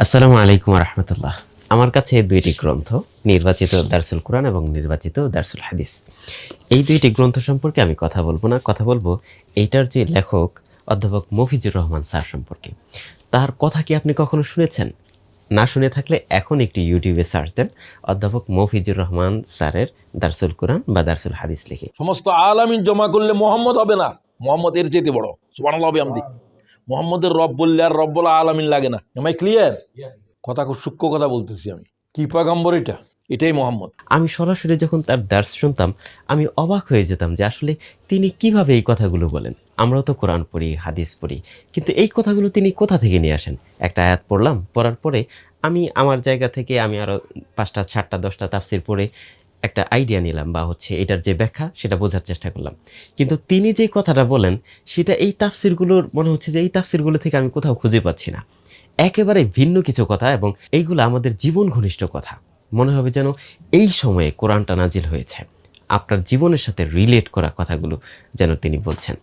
আসসালামু আলাইকুম রহমতুল্লাহ। আমার কাছে দুইটি গ্রন্থ, নির্বাচিত দারসুল কোরআন এবং নির্বাচিত দারসুল হাদিস। এই দুইটি গ্রন্থ সম্পর্কে আমি কথা বলবো না, কথা বলবো এইটার যে লেখক অধ্যাপক মফিজুর রহমান স্যার সম্পর্কে। তার কথা কি আপনি কখনো শুনেছেন? না শুনে থাকলে এখন একটি ইউটিউবে সার্চ দেন অধ্যাপক মফিজুর রহমান স্যারের দারসুল কোরআন বা দারসুল হাদিস লিখে। সমস্ত আলামিন জমা করলে মোহাম্মদ হবে না, মোহাম্মদ এর চেয়ে বড়। সুবহানাল্লাহ বিহামদি। মোহাম্মদের রব বললে আর রব বলা আলামিন লাগে না। MI clear? কথা খুব সূক্ষ্ম কথা বলতেছি আমি। কি পয়গম্বর এটা? এটাই মোহাম্মদ। আমি সরাসরি যখন তার দার্স শুনতাম আমি অবাক হয়ে যেতাম যে আসলে তিনি কিভাবে এই কথাগুলো বলেন। আমরাও তো কোরআন পড়ি, হাদিস পড়ি, কিন্তু এই কথাগুলো তিনি কোথা থেকে নিয়ে আসেন? একটা আয়াত পড়লাম, পড়ার পরে আমি আমার জায়গা থেকে আমি আরও ৫টা ৭টা ১০টা তাফসির পড়ে একটা আইডিয়া নিলাম বা এটার যে ব্যাখ্যা সেটা বোঝার চেষ্টা করলাম। কিন্তু তিনি যে কথাটা বলেন সেটা এই তাফসিরগুলোর মনে হচ্ছে যে এই তাফসিরগুলো থেকে আমি কোথাও খুঁজে পাচ্ছি না। একেবারে ভিন্ন কিছু কথা এবং এইগুলো আমাদের জীবন ঘনিষ্ঠ কথা। মনে হবে যেন এই সময়ে কোরআনটা নাজিল হয়েছে। আপনার জীবনের সাথে রিলেট করা কথাগুলো যেন তিনি বলছেন।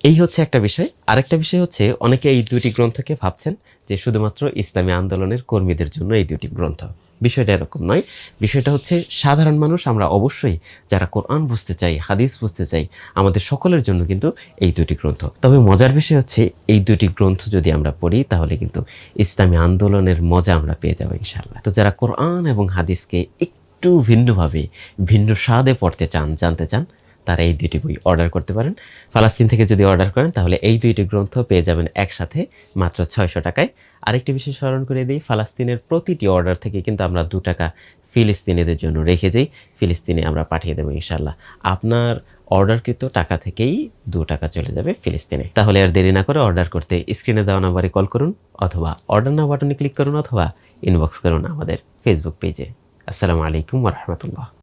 এই হচ্ছে একটা বিষয়। আরেকটা বিষয় হচ্ছে অনেকে এই দুইটি গ্রন্থকে ভাবছেন যে শুধুমাত্র ইসলামী আন্দোলনের কর্মীদের জন্য এই দুইটি গ্রন্থ। বিষয়টা এরকম নয়। বিষয়টা হচ্ছে সাধারণ মানুষ আমরা অবশ্যই যারা কোরআন বুঝতে চাই, হাদিস বুঝতে চাই, আমাদের সকলের জন্য কিন্তু এই দুইটি গ্রন্থ। তবে মজার বিষয় হচ্ছে এই দুইটি গ্রন্থ যদি আমরা পড়ি তাহলে কিন্তু ইসলামী আন্দোলনের মজা আমরা পেয়ে যাবো ইনশাআল্লাহ। তো যারা কোরআন এবং হাদিসকে একটু ভিন্নভাবে, ভিন্ন স্বাদে পড়তে চান, জানতে চান, তারা এই দুইটি বই অর্ডার করতে পারেন। ফালাস্তিন থেকে যদি অর্ডার করেন তাহলে এই দুইটি গ্রন্থ পেয়ে যাবেন একসাথে মাত্র ৬০০ টাকায়। আরেকটি বিষয় স্মরণ করে দিই, ফালাস্তিনের প্রতিটি অর্ডার থেকে কিন্তু আমরা ২ টাকা ফিলিস্তিনিদের জন্য রেখে যাই। ফিলিস্তিনে আমরা পাঠিয়ে দেবো ইনশাআল্লাহ। আপনার অর্ডারকৃত টাকা থেকেই ২ টাকা চলে যাবে ফিলিস্তিনে। তাহলে আর দেরি না করে অর্ডার করতে স্ক্রিনে দেওয়া নাম্বারে কল করুন, অথবা অর্ডার নাও বাটনে ক্লিক করুন, অথবা ইনবক্স করুন আমাদের ফেসবুক পেজে। আসসালামু আলাইকুম ওয়া রাহমাতুল্লাহ।